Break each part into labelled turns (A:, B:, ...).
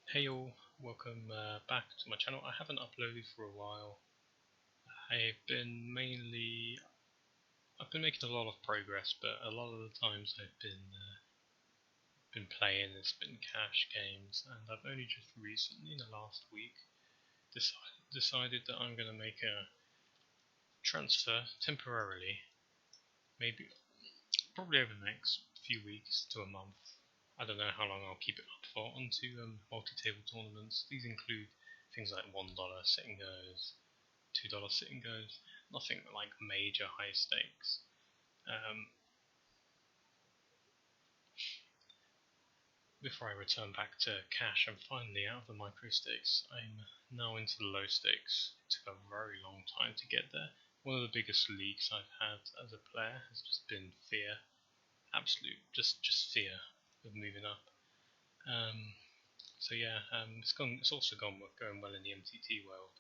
A: Hey all, welcome back to my channel. I haven't uploaded for a while. I've been making a lot of progress, but a lot of the times I've been playing, it's been cash games, and I've only just recently, in the last week, decided that I'm going to make a transfer temporarily, probably over the next few weeks to a month. I don't know how long I'll keep it up for, onto multi-table tournaments. These include things like $1 sit and goes, $2 sit and goes, nothing like major high stakes. Before I return back to cash, I'm finally out of the micro stakes. I'm now into the low stakes. It took a very long time to get there. One of the biggest leaks I've had as a player has just been fear, absolute just fear of moving up. So yeah, it's also going well in the MTT world.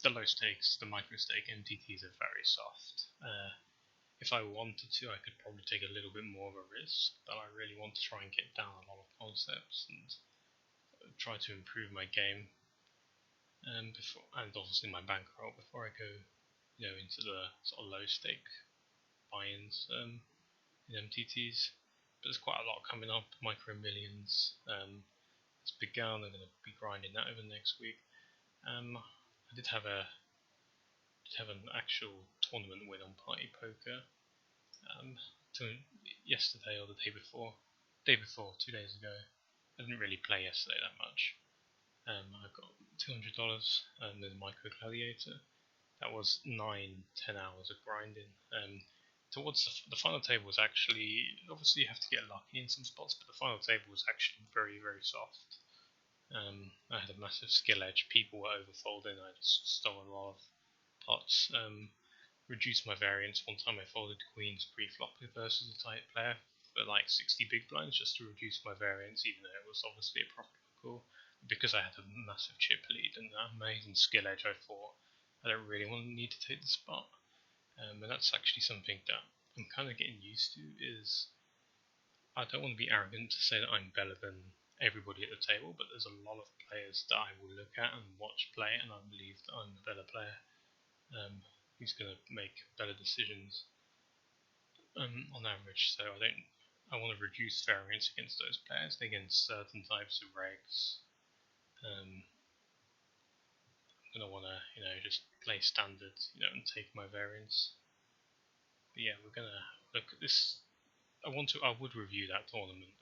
A: The low stakes, the micro stake MTTs are very soft. If I wanted to, I could probably take a little bit more of a risk, but I really want to try and get down a lot of concepts and try to improve my game, and obviously my bankroll before I go, into the sort of low stake buy-ins in MTTs. But there's quite a lot coming up. Micro Millions it's begun. I'm going to be grinding that over the next week. I did have an actual tournament win on Party Poker yesterday or the day before, 2 days ago. I didn't really play yesterday that much. I got $200 with Micro Gladiator. That was 9-10 hours of grinding. Towards the final table was actually, obviously you have to get lucky in some spots, but the final table was actually very, very soft. I had a massive skill edge. People were overfolding. I just stole a lot of pots. Reduced my variance. One time I folded queens pre-flop versus a tight player for like 60 big blinds just to reduce my variance, even though it was obviously a profitable call. Because I had a massive chip lead and that amazing skill edge, I thought I don't really need to take the spot. And that's actually something that I'm kind of getting used to. Is I don't want to be arrogant to say that I'm better than everybody at the table, but there's a lot of players that I will look at and watch play, and I believe that I'm a better player. Who's going to make better decisions on average. So I want to reduce variance against those players, against certain types of regs. I'm going to want to, just play standard, and take my variance. But yeah, we're going to look at this. I would review that tournament,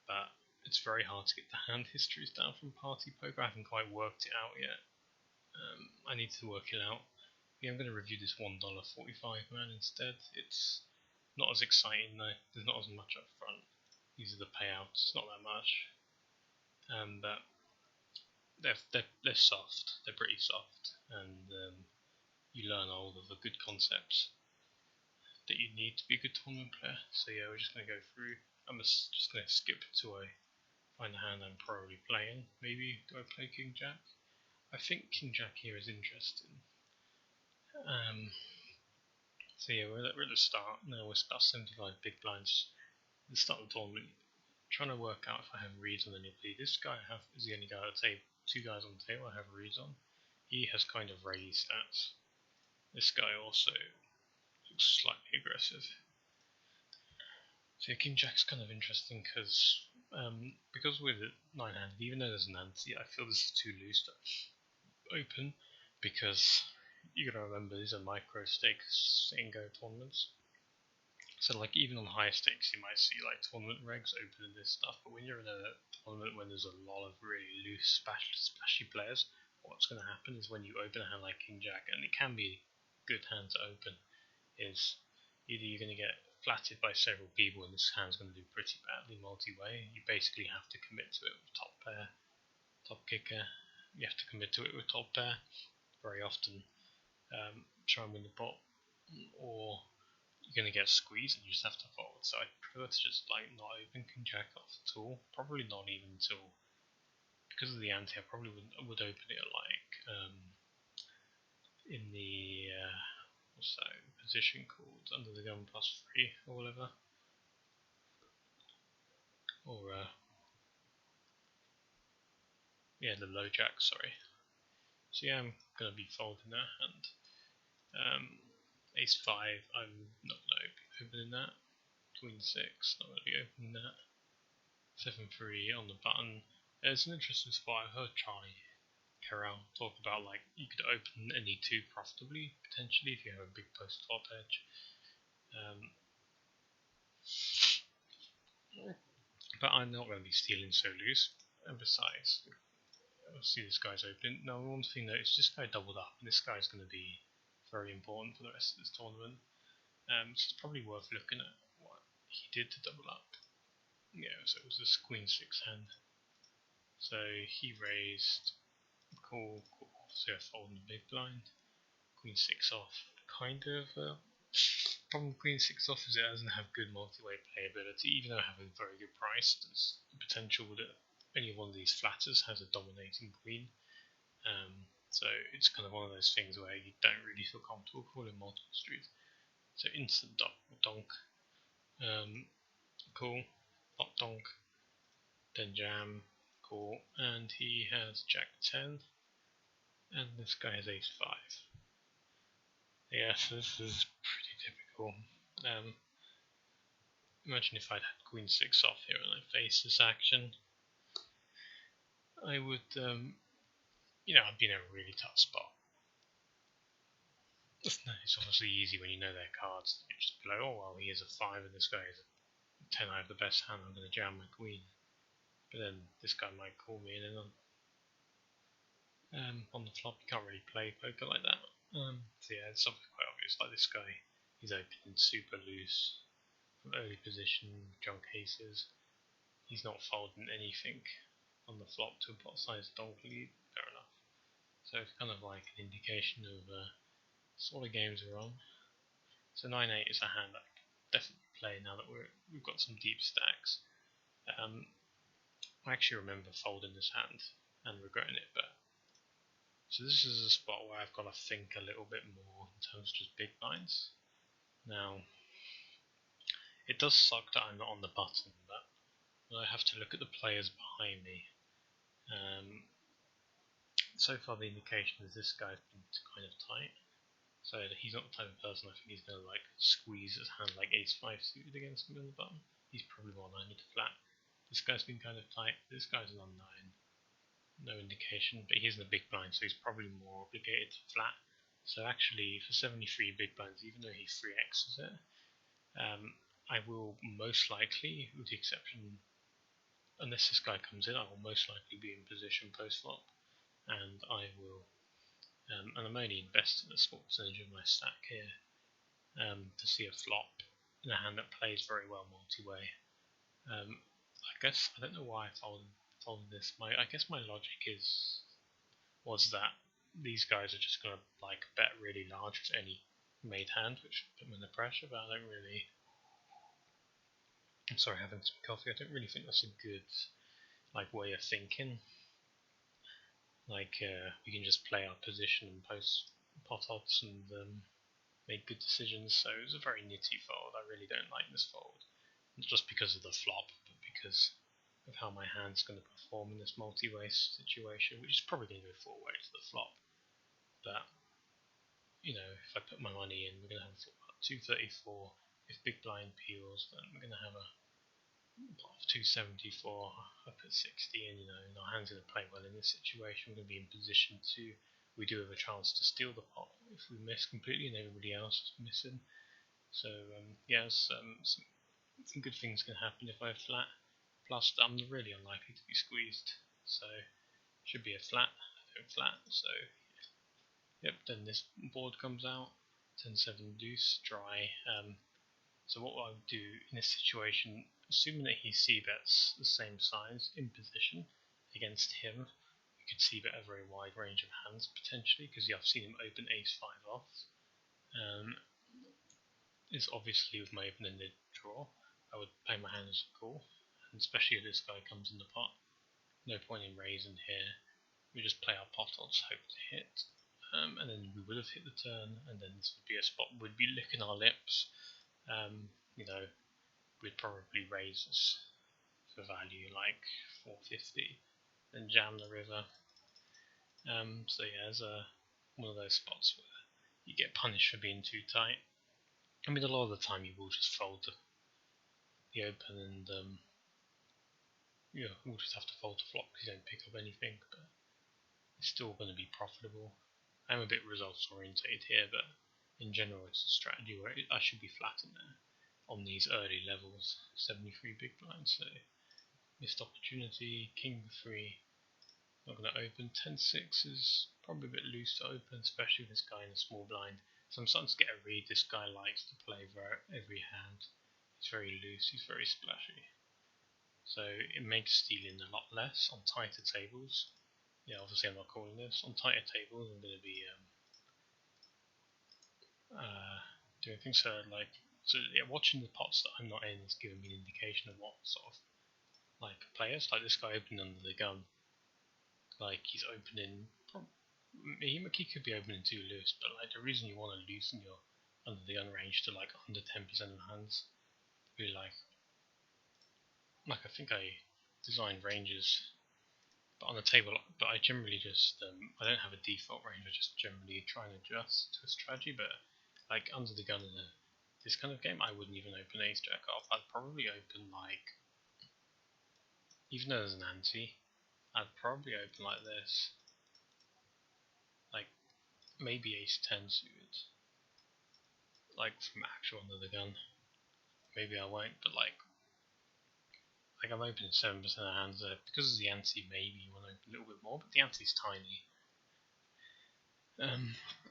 A: but it's very hard to get the hand histories down from Party Poker. I haven't quite worked it out yet. I need to work it out. Yeah, I'm going to review this $1.45 man instead. It's not as exciting though. There's not as much up front. These are the payouts. It's not that much. But they're soft. They're pretty soft, and you learn all of the good concepts that you need to be a good tournament player. So yeah, we're just going to go through. I'm just going to skip till I find the hand I'm probably playing. Maybe do I play King Jack? I think King Jack here is interesting. So yeah, we're at the start. Now we're about 75 big blinds. At the start of the tournament, trying to work out if I have reads on any plea. This guy is the only guy at the table. 2 guys on the table I have reads on. He has kind of raised stats. This guy also looks slightly aggressive. So King Jack's kind of interesting because with it 9-handed, even though there's an ante, I feel this is too loose to open, because you gotta remember these are micro stakes sit and go tournaments. So like even on higher stakes you might see like tournament regs opening this stuff, but when you're in a tournament when there's a lot of really loose splashy players, what's going to happen is when you open a hand like King Jack, and it can be a good hand to open, is either you're going to get flattered by several people and this hand's going to do pretty badly multi-way. You basically have to commit to it with top pair, top kicker. You have to commit to it with top pair very often. Try and win the pot, or you're going to get squeezed and you just have to fold. So I prefer to just like not open King Jack off at all. Probably not even until, because of the ante, I probably would open it like in the what's that position called, under the gun +3 or whatever. or yeah, the low jack, sorry. So yeah, I'm gonna be folding that hand. Ace 5, I'm not gonna be opening that. Queen 6, not gonna be opening that. 7-3 on the button. It's an interesting spot. I heard Charlie Carell talk about like you could open any 2 profitably, potentially, if you have a big post flop edge. But I'm not going to be stealing so loose. And besides, I'll see this guy's open. Now, one thing though, is this guy doubled up, and this guy's going to be very important for the rest of this tournament. So it's probably worth looking at what he did to double up. Yeah, so it was this Queen 6 hand. So he raised, call, so I fold in the big blind. Queen 6 off, kind of. Problem with Queen 6 off is it doesn't have good multi-way playability, even though having a very good price. There's the potential that any one of these flatters has a dominating queen. So it's kind of one of those things where you don't really feel comfortable calling multiple streets. So instant donk, cool, flop donk, then jam, cool, and he has jack 10, and this guy has ace 5. Yeah, so this is pretty typical. Imagine if I'd had queen 6 off here and I faced this action. I would, I'd be in a really tough spot. It's obviously easy when you know their cards. You just be like, oh well, he has a 5 and this guy has a 10, I have the best hand, I'm going to jam my queen. But then this guy might call me, and then on the flop you can't really play poker like that. So yeah, it's obviously quite obvious, like this guy, he's opening super loose from early position, junk aces. He's not folding anything on the flop to a pot size donk lead, fair enough. So it's kind of like an indication of sort of games we're on. So 9-8 is a hand I can definitely play now that we've got some deep stacks. I actually remember folding this hand and regretting it, but so this is a spot where I've got to think a little bit more in terms of just big blinds. Now, it does suck that I'm not on the button, but I have to look at the players behind me. So far the indication is this guy's been kind of tight, so he's not the type of person I think he's going to like squeeze his hand like ace 5 suited against me on the button. He's probably more likely to flat. This guy's been kind of tight, this guy's an unknown, no indication, but he's in the big blind, so he's probably more obligated to flat. So actually for 73 big blinds, even though he 3x's it, I will most likely, with the exception, unless this guy comes in, I will most likely be in position post flop, and I will, and I'm only investing a small percentage of my stack here to see a flop in a hand that plays very well multi-way. I guess I don't know why I folded this. I guess my logic was that these guys are just gonna like bet really large with any made hand, which put them under pressure. But I don't really. I'm sorry, having some coffee. I don't really think that's a good like way of thinking. Like we can just play our position and post pot odds and make good decisions. So it was a very nitty fold. I really don't like this fold, not just because of the flop, but because of how my hand's going to perform in this multi-way situation, which is probably going to go 4-way to the flop. But if I put my money in, we're going to have a flop at 234. If big blind peels, then we're going to have a pot of 274 up at 60, and our hand's going to play well in this situation. We're going to be in position to. We do have a chance to steal the pot if we miss completely and everybody else is missing. So some good things can happen if I have flat. Plus, I'm really unlikely to be squeezed, so should be a flat. I don't flat, so yep. Then this board comes out, 10-7 deuce, dry. So what I would do in this situation, assuming that he c-bets the same size in position against him, you could c-bet a very wide range of hands potentially, because I've seen him open ace 5 off. Is obviously with my open-ended draw, I would play my hand as a call, and especially if this guy comes in the pot. No point in raising here. We just play our pot odds, hope to hit, and then we would have hit the turn, and then this would be a spot we'd be licking our lips. We'd probably raise this for value, like 450, then jam the river. So yeah, there's one of those spots where you get punished for being too tight. I mean, a lot of the time you will just fold the open, and we'll just have to fold the flop because you don't pick up anything, but it's still going to be profitable. I'm a bit results orientated here, but in general it's a strategy where I should be flat in there on these early levels. 73 big blinds, so missed opportunity. King 3, not going to open. 10-6 is probably a bit loose to open, especially with this guy in a small blind. So I'm starting to get a read. This guy likes to play every hand. He's very loose, he's very splashy. So it makes stealing a lot less on tighter tables. Yeah, obviously I'm not calling this. On tighter tables I'm going to be doing things. So yeah, watching the pots that I'm not in is giving me an indication of what sort of like players. Like this guy opening under the gun. Like he's opening, he could be opening too loose, but like the reason you want to loosen your under the gun range to like under 10% of hands, be like I think I designed ranges, but on the table. But I generally just I don't have a default range. I just generally try and adjust to a strategy. But like under the gun in this kind of game, I wouldn't even open ace jack off. I'd probably open like, even though there's an ante, I'd probably open like this, like maybe ace 10 suited, like from actual under the gun. Maybe I won't, but like I'm opening 7% of hands there because of the ante. Maybe you want to open a little bit more, but the ante's tiny.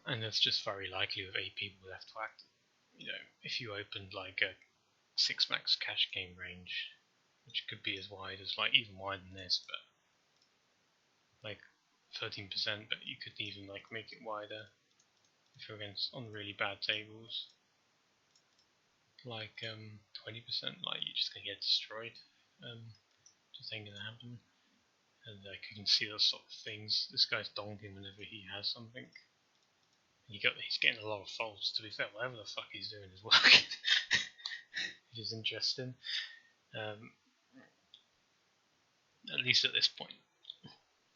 A: And it's just very likely with 8 people left to act. If you opened like a 6 max cash game range, which could be as wide as like even wider than this, but like 13%, but you could even like make it wider if you're against on really bad tables, like 20%. Like you're just gonna get destroyed. Just ain't gonna happen. And like you can see those sort of things. This guy's donking whenever he has something. He's getting a lot of folds. To be fair, whatever the fuck he's doing is working, which is interesting. At least at this point.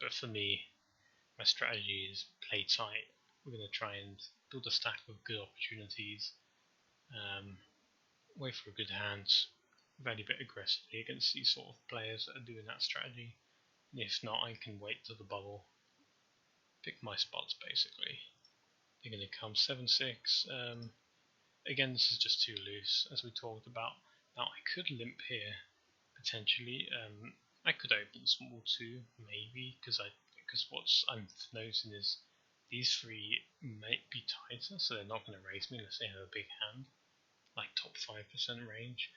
A: But for me, my strategy is play tight. We're going to try and build a stack of good opportunities. Wait for a good hand. Value bet aggressively against these sort of players that are doing that strategy. And if not, I can wait till the bubble. Pick my spots basically. They're going to come 7-6. Again, this is just too loose, as we talked about. Now I could limp here potentially. I could open small too, maybe, because what I'm noticing is these 3 might be tighter, so they're not going to raise me unless they have a big hand, like top 5% range.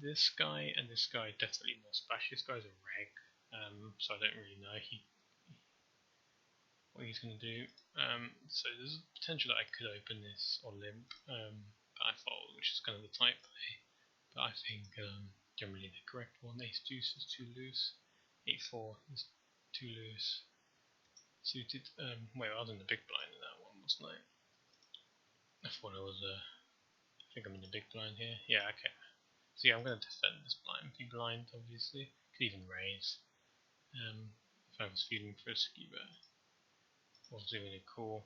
A: This guy and this guy definitely more splashy. This guy's a reg, so I don't really know what he's going to do. So there's a potential that I could open this or limp, but I fold, which is kind of the tight play. But I think generally the correct one. Ace deuce is too loose. 8-4 is too loose. Suited. Wait, I was in the big blind in that one, wasn't I? I thought I was. I think I'm in the big blind here. Yeah, okay. So yeah, I'm going to defend this blind. Big blind, obviously. Could even raise. If I was feeling frisky, but wasn't really cool.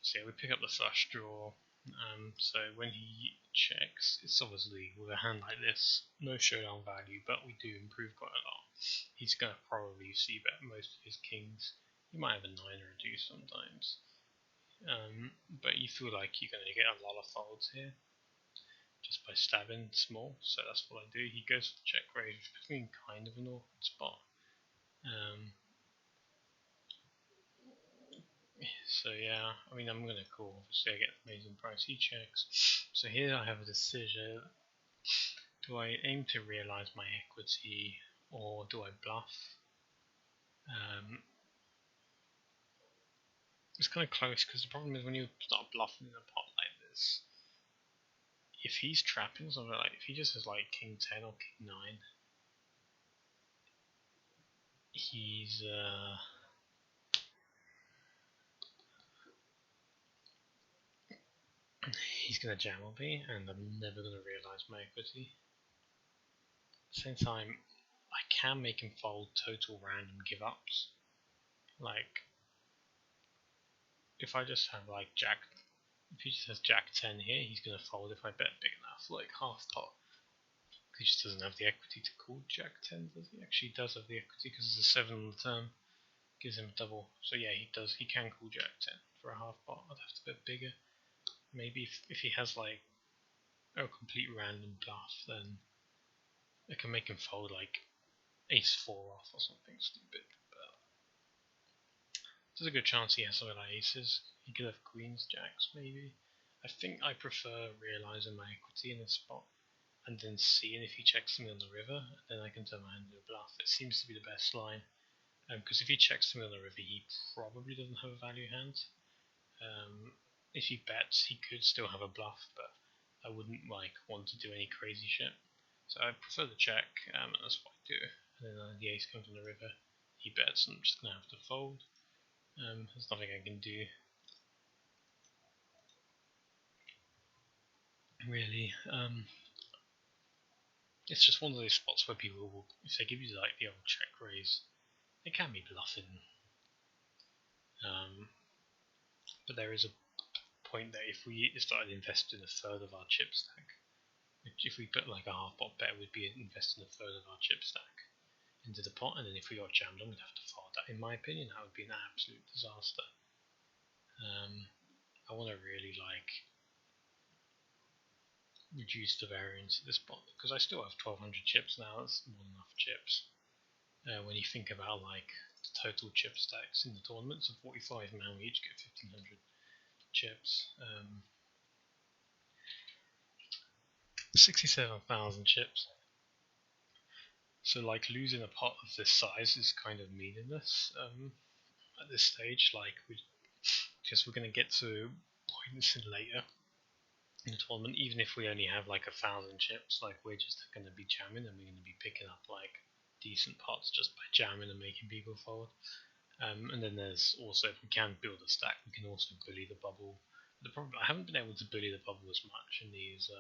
A: So yeah, we pick up the flush draw. So when he checks, it's obviously with a hand like this, no showdown value, but we do improve quite a lot. He's going to probably see bet most of his kings. He might have a 9 or a 2 sometimes. But you feel like you're going to get a lot of folds here just by stabbing small, so that's what I do. He goes for check raise, which puts me in kind of an awkward spot. So yeah, I mean I'm going to call, obviously I get the amazing price, he checks. So here I have a decision. Do I aim to realise my equity or do I bluff? It's kind of close because the problem is when you start bluffing in a pot like this, if he's trapping something, like if he just has like king 10 or king 9, he's going to jam on me and I'm never going to realise my equity. At the same time, I can make him fold total random give ups. Like, if I just have like Jack, if he just has Jack 10 here, he's gonna fold if I bet big enough, like half pot. He just doesn't have the equity to call Jack 10, does he? Actually, he does have the equity because there's a 7 on the turn. Gives him a double. So yeah, he does. He can call Jack 10 for a half pot. I'd have to bet bigger. Maybe if he has like a complete random bluff, then I can make him fold like ace 4 off or something stupid. But there's a good chance he has some of like aces. He could have queens, jacks, maybe. I think I prefer realizing my equity in this spot and then seeing if he checks me on the river, and then I can turn my hand into a bluff. It seems to be the best line, because if he checks me on the river, he probably doesn't have a value hand. If he bets, he could still have a bluff, but I wouldn't like want to do any crazy shit. So I prefer the check, and that's what I do. And then the ace comes on the river, he bets, and I'm just gonna have to fold. There's nothing I can do, really. It's just one of those spots where people will, if they give you like the old check raise, they can be bluffing. But there is a point that if we started investing a third of our chip stack, if we put like a half pot bet, we'd be investing a third of our chip stack into the pot, and then if we got jammed on, we'd have to fold that. In my opinion, that would be an absolute disaster. I want to really like reduce the variance at this pot because I still have 1200 chips now. That's more than enough chips. When you think about like the total chip stacks in the tournaments of 45 man, we each get 1500 chips. 67,000 chips. So like losing a pot of this size is kind of meaningless at this stage. Like we're going to get to points in later in the tournament, even if we only have like 1,000 chips, like we're just going to be jamming and we're going to be picking up like decent pots just by jamming and making people fold. And then there's also, if we can build a stack, we can also bully the bubble. The problem, I haven't been able to bully the bubble as much in these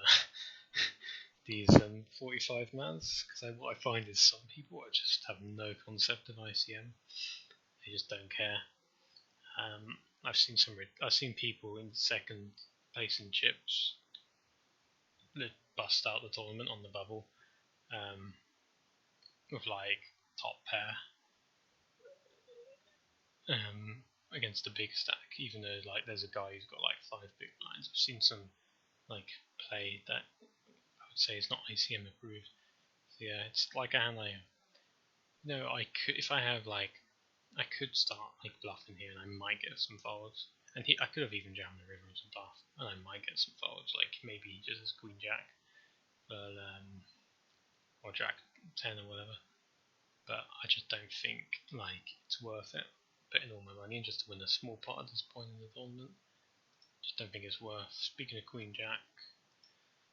A: 45 mans, because what I find is some people just have no concept of ICM. They just don't care. I've seen people in second place in chips that bust out the tournament on the bubble with like top pair against a big stack, even though like there's a guy who's got like 5 big blinds. I've seen some like play that I would say is not ICM approved. So yeah, it's like a hand I could, if I have like, I could start like bluffing here and I might get some folds. And I could have even jammed the river as a bluff and I might get some folds, like maybe he just has queen jack, but or jack 10 or whatever. But I just don't think like it's worth it putting all my money in just to win a small pot at this point in the tournament. Just don't think it's worth. Speaking of queen jack,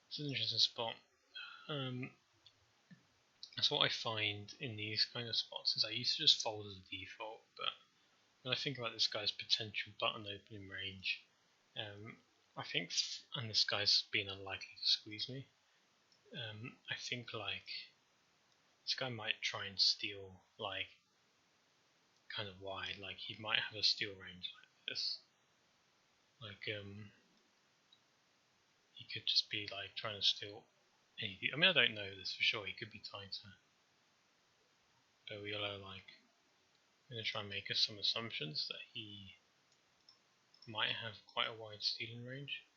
A: it's an interesting spot. That's what I find in these kind of spots is I used to just fold as a default, but when I think about this guy's potential button opening range, I think, and this guy's been unlikely to squeeze me, I think like this guy might try and steal like kind of wide, like he might have a steal range like this, like he could just be like trying to steal anything. I mean, I don't know this for sure. He could be tighter, but we're like, I'm gonna try and make us some assumptions that he might have quite a wide stealing range,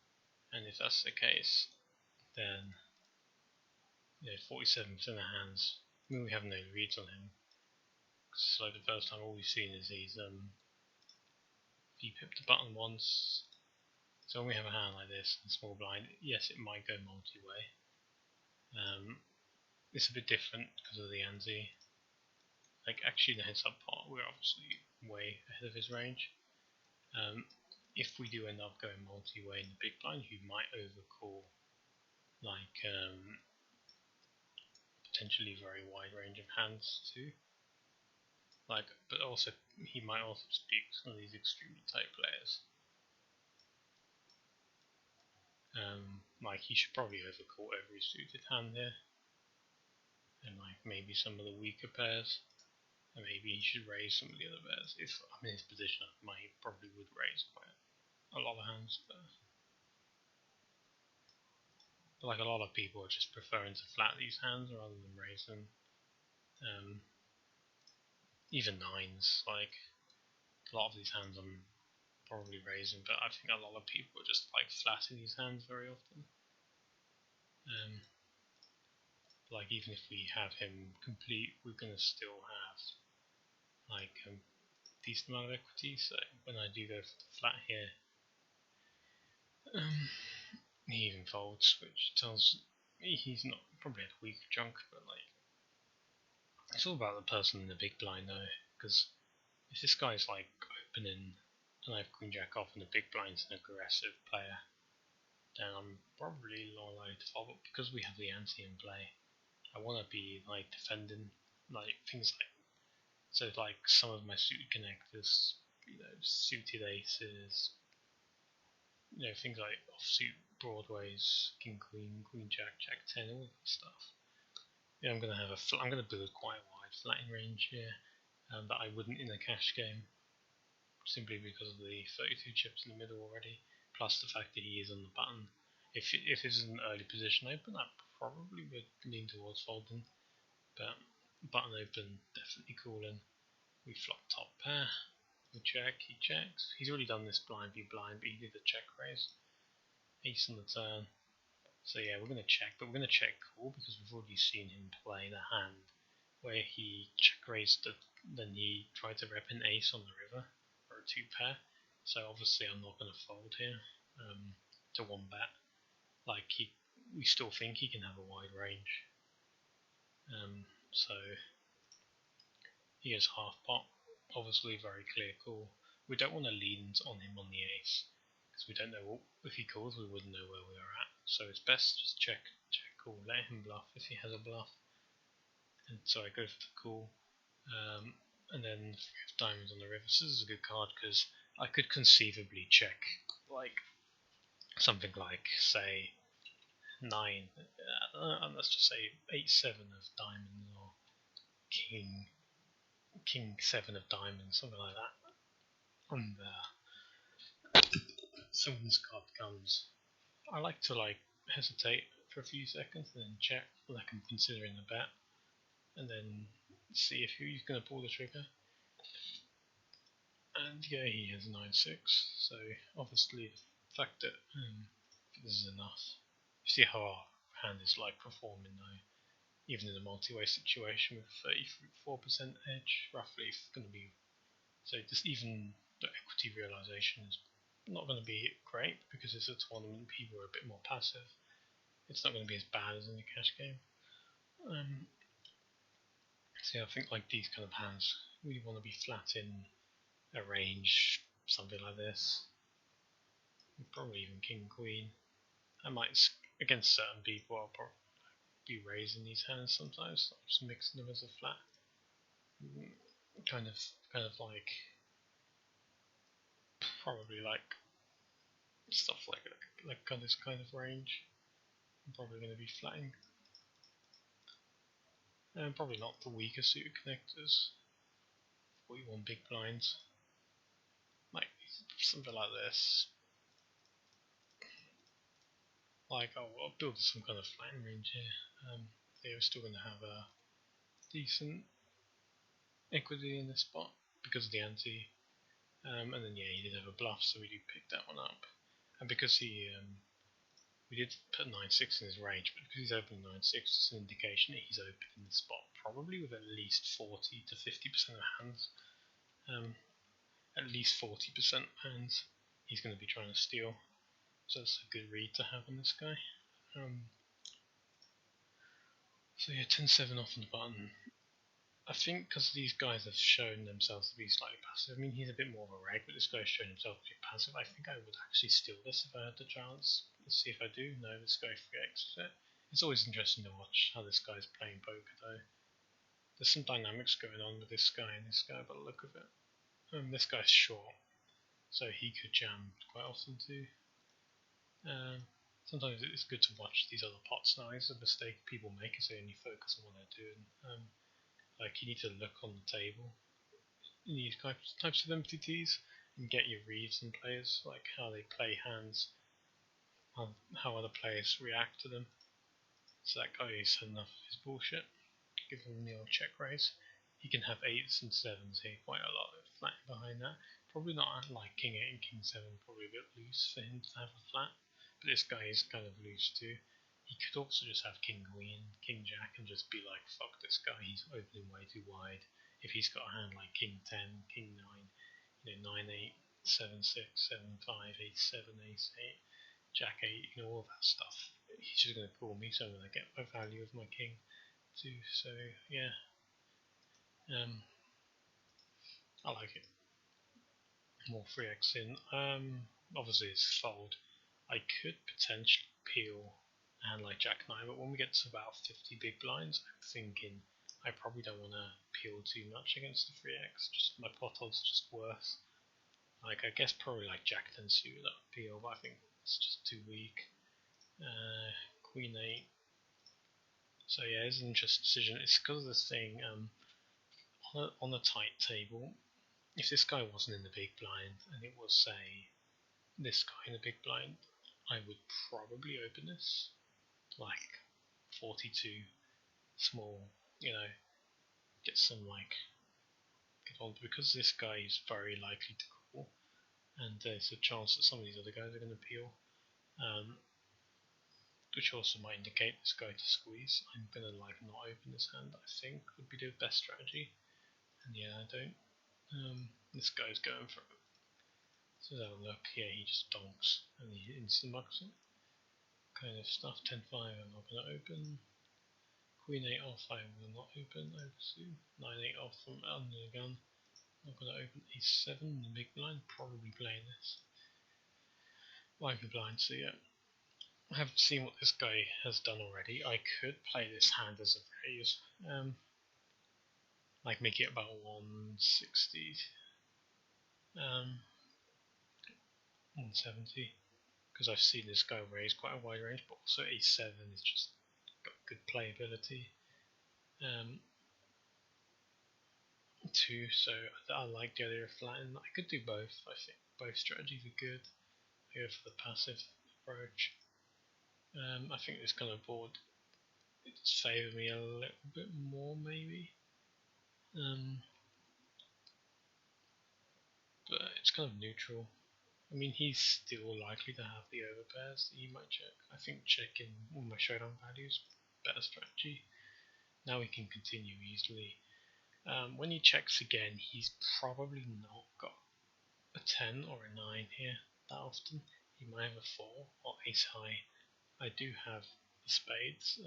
A: and if that's the case, then 47% of hands. I mean, we have no reads on him. So the first time all we've seen is he's V-pipped the button once. So when we have a hand like this and small blind, yes, it might go multi-way. It's a bit different because of the Anzi. Like actually in the heads up pot, we're obviously way ahead of his range. If we do end up going multi-way in the big blind, you might overcall like potentially very wide range of hands too. Like, but also he might also speak to some of these extremely tight players. Like he should probably overcall every suited hand here, and like maybe some of the weaker pairs, and maybe he should raise some of the other pairs. If I'm in his position, I probably would raise quite a lot of hands, but like a lot of people are just preferring to flat these hands rather than raise them. Even nines, like a lot of these hands I'm probably raising, but I think a lot of people are just like flatting these hands very often. Like even if we have him complete, we're gonna still have like a decent amount of equity. So when I do go for the flat here, he even folds, which tells me he's not probably had a weaker junk, but like it's all about the person in the big blind though, because if this guy's like opening and I have queen jack off and the big blind's an aggressive player, then I'm probably more likely to fold. But because we have the ante in play, I want to be like defending like things like, so like some of my suited connectors, suited aces, things like offsuit broadways, king queen, queen jack, jack 10, all that stuff. I'm gonna build quite a wide flatting range here, that I wouldn't in a cash game, simply because of the 32 chips in the middle already, plus the fact that he is on the button. If this is an early position open, I probably would lean towards folding, but button open, definitely calling. We flop top pair, we check, he checks. He's already done this blind v blind, but he did a check raise. Ace on the turn. So yeah, we're going to check, but we're going to check call because we've already seen him play the hand where he check raised, then he tried to rep an ace on the river, or a two pair. So obviously I'm not going to fold here to one bet. Like we still think he can have a wide range. So he has half pot, obviously very clear call. We don't want to lean on him on the ace, because we don't know if he calls, we wouldn't know where we are at. So it's best just check call, let him bluff if he has a bluff. And so I go for the call, and then if diamonds on the river. So this is a good card because I could conceivably check like something like say 9, let's just say 8-7 of diamonds, or king 7 of diamonds, something like that. And so when this card comes, I like to hesitate for a few seconds and then check like I'm considering the bet, and then see if he's going to pull the trigger. And yeah, he has 9-6, so obviously the fact that this is enough. You see how our hand is performing though, even in a multi-way situation with 34% edge, roughly it's going to be, so just even the equity realization is not going to be great because it's a tournament, people are a bit more passive. It's not going to be as bad as in the cash game. So yeah, I think these kind of hands really want to be flat in a range, something like this. Probably even king queen. I might, against certain people, I'll probably be raising these hands sometimes, just mixing them as a flat. Kind of probably stuff like this kind of range. I'm probably going to be flatting. And probably not the weaker suited connectors. 41 big blinds. Like something like this. I'll build some kind of flatting range here. They're still going to have a decent equity in this spot because of the ante. And then yeah, he did have a bluff, so we do pick that one up. And because we did put 9-6 in his range, but because he's opening 9-6, it's an indication that he's open in the spot, probably with at least 40 to 50% of hands. At least 40% hands he's going to be trying to steal. So that's a good read to have on this guy. So yeah, 10-7 off on the button. I think because these guys have shown themselves to be slightly passive, I mean he's a bit more of a reg, but this guy's shown himself to be passive, I think I would actually steal this if I had the chance. Let's see if I do. No, this guy forgets it. It's always interesting to watch how this guy's playing poker though. There's some dynamics going on with this guy and this guy by the look of it. This guy's short, so he could jam quite often too. sometimes it's good to watch these other pots now. It's a mistake people make is they only focus on what they're doing. Like you need to look on the table in these types of MTTs and get your reads on players, like how they play hands, how other players react to them. So that guy is enough of his bullshit. Give him the old check raise. He can have 8s and 7s here, quite a lot of flat behind that. Probably not like King 8 and King 7, probably a bit loose for him to have a flat. But this guy is kind of loose too. He could also just have King Queen, King Jack, and just be like, fuck this guy, he's opening way too wide. If he's got a hand like King 10, King 9, 9 8, 7 6, 7 5, 8 7, Ace 8, Jack 8, all that stuff. He's just going to call me, so I'm going to get my value of my King too. So yeah, I like it. More 3x in. Obviously it's fold. I could potentially peel a hand like Jack 9, but when we get to about 50 big blinds, I'm thinking I probably don't want to peel too much against the 3x. Just my pot odds are just worse. Like I guess probably like Jack 10 suited that would peel, but I think it's just too weak. Queen 8. So yeah, it's an interesting decision. It's because of this thing. On a tight table, if this guy wasn't in the big blind and it was, say, this guy in the big blind, I would probably open this, like 42 small, get some get on, because this guy is very likely to call, and there's a chance that some of these other guys are going to peel, which also might indicate this guy to squeeze. I'm going to not open this hand, I think, would be the best strategy, and yeah, I don't. This guy's going for it. So let's have a look. Yeah, he just donks and he instant mugs it. Kind of stuff. 10-5 I'm not going to open. Queen 8 off I will not open. Oversuit. 9-8 off from under the gun. Not going to open. A7 in the big blind. Probably playing this. Likely blind, so yeah. I haven't seen what this guy has done already. I could play this hand as a raise. Make it about 160. 170, because I've seen this guy raise quite a wide range, but also a7 is just got good playability. 2, so I like the idea of flatten. I could do both. I think both strategies are good. I go for the passive approach. I think this kind of board it's favour me a little bit more maybe. But it's kind of neutral. I mean, he's still likely to have the overpairs that he might check. I think checking all my showdown values better strategy. Now he can continue easily. When he checks again, he's probably not got a 10 or a 9 here that often. He might have a 4 or ace high. I do have the spades.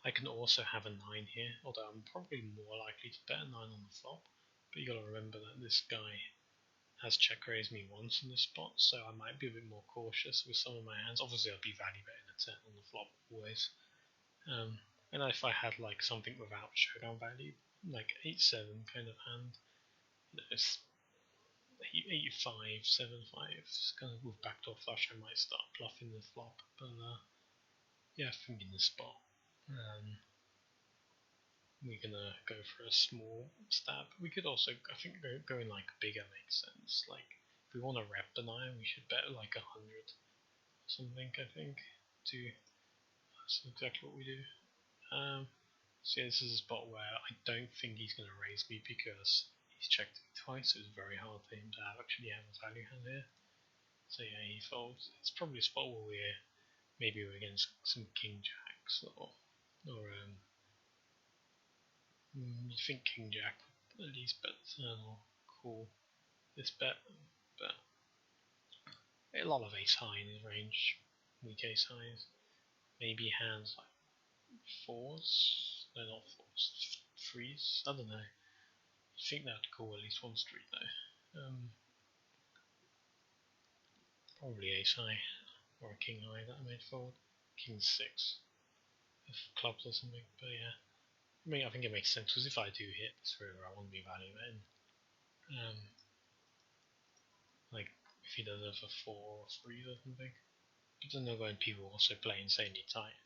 A: I can also have a 9 here, although I'm probably more likely to bet a 9 on the flop. But you got to remember that this guy has check raised me once in this spot, so I might be a bit more cautious with some of my hands. Obviously, I'll be value betting a 10 on the flop always. And if I had something without showdown value, like 8-7 kind of hand, it's 8-5, 7-5, kind of with backdoor flush, I might start bluffing the flop. But yeah, I think in this spot, we're gonna go for a small stab. We could also, I think, going bigger makes sense. If we want to rep the 9, we should bet 100 or something. I think that's exactly what we do. So yeah, this is a spot where I don't think he's going to raise me because he's checked me twice, so it's very hard for him to actually have a value hand here. So yeah, he folds. It's probably a spot where we're against some king jacks or you think king jack at least bet the turn or call this bet, but a lot of ace high in his range, weak ace highs, maybe hands like 4s, no not 4s, 3s, I don't know. I think that would call at least one street though. Probably ace high or a king high that I made fold. King 6 if clubs or something, but yeah. I think it makes sense because if I do hit this river, I want to be value betting. If he does have a 4 or 3 or something. But then when people also play insanely tight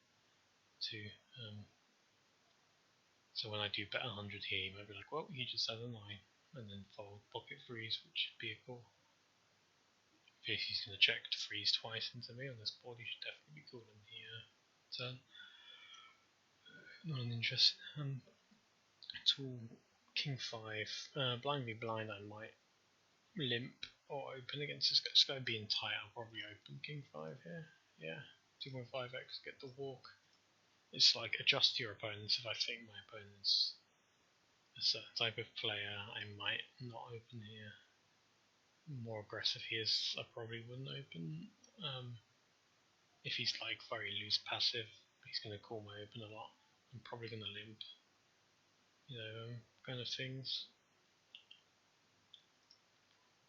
A: too. So when I do bet 100 here, you might be like, well, he just has a 9, and then fold pocket freeze, which should be a call. If he's going to check to freeze twice into me on this board, he should definitely be calling the turn. Not an interest. Tool king 5. Blind v blind, I might limp or open against this guy. This guy being tight, I'll probably open king 5 here. Yeah, 2.5x, get the walk. It's like adjust your opponents. If I think my opponent's a certain type of player, I might not open here. More aggressive he is, I probably wouldn't open. If he's like very loose passive, he's going to call my open a lot. I'm probably going to limp, kind of things.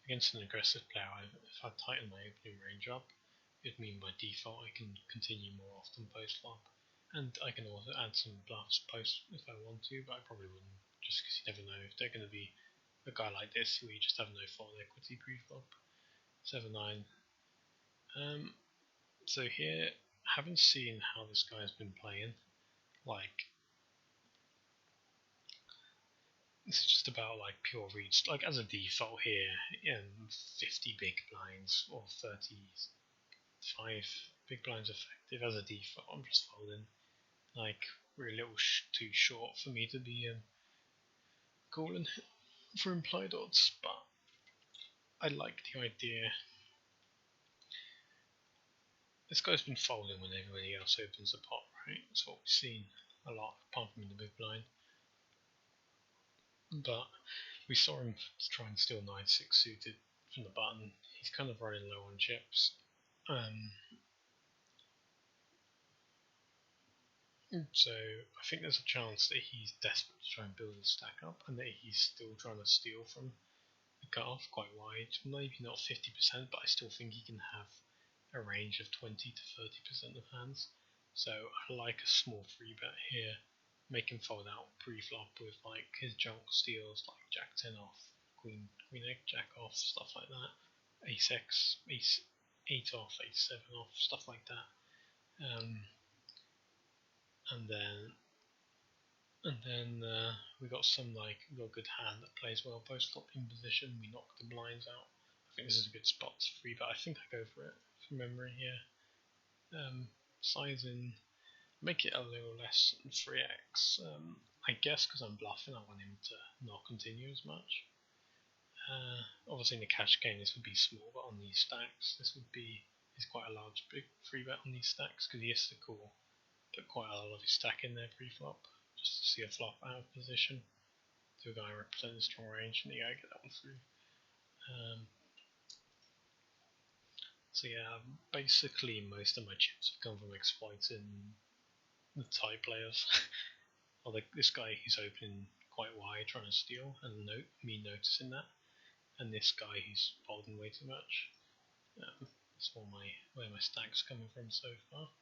A: Against an aggressive player, if I tighten my opening range up, it'd mean by default I can continue more often post flop, and I can also add some bluffs post if I want to, but I probably wouldn't, just because you never know if they're going to be a guy like this where you just have no fold equity pre-flop. 7-9. So here, haven't seen how this guy's been playing. Like, this is just about like pure reads. Like as a default here, 50 big blinds or 35 big blinds effective as a default. I'm just folding. Like we're a little too short for me to be calling for implied odds, but I like the idea. This guy's been folding when everybody else opens the pot, right? That's what we've seen a lot, apart from in the big blind. But we saw him try and steal 9-6 suited from the button. He's kind of running low on chips. So I think there's a chance that he's desperate to try and build his stack up, and that he's still trying to steal from the cutoff quite wide. Maybe not 50%, but I still think he can have a range of 20 to 30% of hands. So I like a small free bet here. Make him fold out pre-flop with like his junk steals like Jack 10 off, Queen egg, Jack off, stuff like that. Ace X, Ace 8 off, Ace 7 off, stuff like that. And then we got we got a good hand that plays well post flop in position. We knock the blinds out. I think this is a good spot to free, but I think I go for it from memory here. Size in, make it a little less than 3x. I guess because I'm bluffing, I want him to not continue as much. Obviously in the cash game this would be small, but on these stacks this would be quite a large big free bet on these stacks because he has to call. Put quite a lot of his stack in there pre-flop just to see a flop out of position to a guy representing strong range, and you gotta get that one through. So yeah, basically most of my chips have come from exploiting the tight players. Or this guy who's opening quite wide trying to steal, and me noticing that, and this guy who's folding way too much. That's where my stack's coming from so far.